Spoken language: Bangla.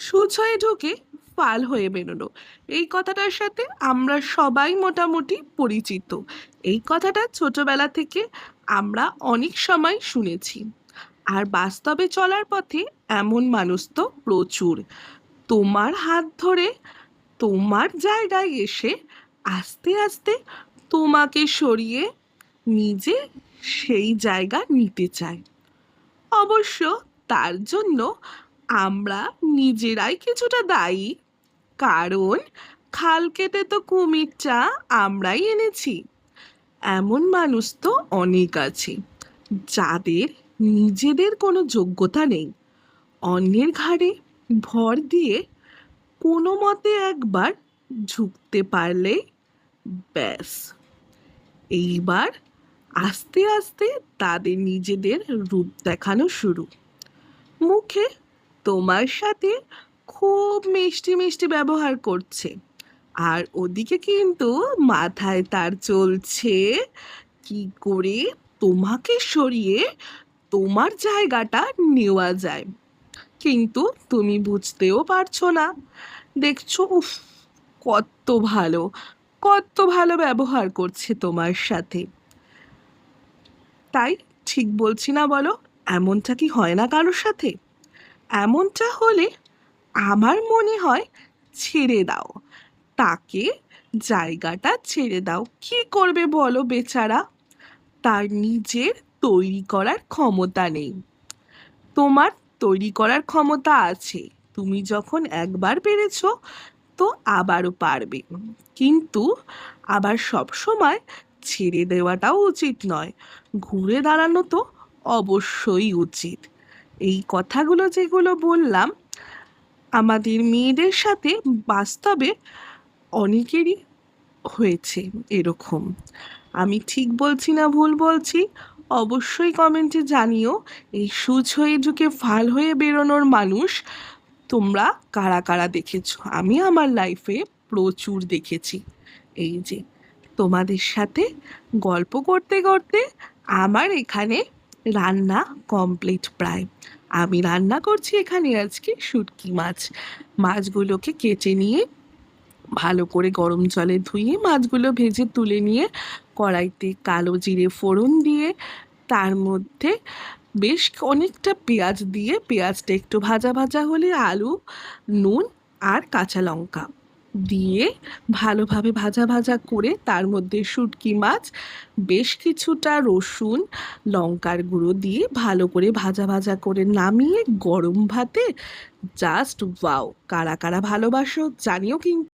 সূচ হয়ে ঢুকে ফাল হয়ে বেরোনো, এই কথাটার সাথে আমরা সবাই মোটামুটি পরিচিত। এই কথাটা ছোটবেলা থেকে আমরা অনেক সময় শুনেছি। আর বাস্তবে চলার পথে এমন মানুষ তো প্রচুর। তোমার হাত ধরে তোমার জায়গায় এসে আস্তে আস্তে তোমাকে সরিয়ে নিজে সেই জায়গা নিতে চায়। অবশ্য তার জন্য আমরা নিজেরাই কিছুটা দায়ী, কারণ খাল কেটে তো কুমিরটা আমরাই এনেছি। এমন মানুষ তো অনেক আছে যাদের নিজেদের কোনো যোগ্যতা নেই, অন্যের ঘাড়ে ভর দিয়ে কোনো মতে একবার ঝুঁকতে পারলেই ব্যাস, এইবার আস্তে আস্তে তাদের নিজেদের রূপ দেখানো শুরু। মুখে তোমার সাথে খুব মিষ্টি মিষ্টি ব্যবহার করছে, আর ওদিকে কিন্তু মাথায় তার চলছে কি করে তোমাকে সরিয়ে তোমার জায়গাটা নেওয়া যায়। কিন্তু তুমি বুঝতেও পারছো না। দেখছো উফ, কত ভালো, কত ভালো ব্যবহার করছে তোমার সাথে। তাই ঠিক বলছি না বলো? এমনটা কি হয় না কারোর সাথে? এমনটা হলে আমার মনে হয় ছেড়ে দাও, তাকে জায়গাটা ছেড়ে দাও। কি করবে বলো বেচারা? তার নিজের তৈরি করার ক্ষমতা নেই। তোমার তৈরি করার ক্ষমতা আছে। তুমি যখন একবার পেরেছো তো আবারও পারবে। কিন্তু আবার সব সময় ছেড়ে দেওয়াটাও উচিত নয়, ঘুরে দাঁড়ানো তো অবশ্যই উচিত। এই কথাগুলো যেগুলো বললাম, আমাদের মেয়েদের সাথে বাস্তবে অনেকেরই হয়েছে এরকম। আমি ঠিক বলছি না ভুল বলছি? অবশ্যই কমেন্টে জানিও। এই সূচ হয়ে ঢুকে ফাল হয়ে বেরোনোর মানুষ তোমরা কারা কারা দেখেছো? আমি আমার লাইফে প্রচুর দেখেছি। এই যে তোমাদের সাথে গল্প করতে করতে আমার এখানে রান্না কমপ্লিট প্রায়। আমি রান্না করছি এখানে আজকে শুটকি মাছ। মাছগুলোকে কেটে নিয়ে ভালো করে গরম জলে ধুয়ে মাছগুলো ভেজে তুলে নিয়ে কড়াইতে কালো জিরে ফোড়ন দিয়ে তার মধ্যে বেশ অনেকটা পেঁয়াজ দিয়ে, পেঁয়াজটা একটু ভাজা ভাজা হলে আলু, নুন আর কাঁচা লঙ্কা দিয়ে ভালোভাবে ভাজা ভাজা করে তার মধ্যে শুটকি মাছ, বেশ কিছুটা রসুন, লঙ্কার গুঁড়ো দিয়ে ভালো করে ভাজা ভাজা করে নামিয়ে গরম ভাতে জাস্ট ওয়াও! কারা কারা ভালোবাসো জানিও কিন্তু।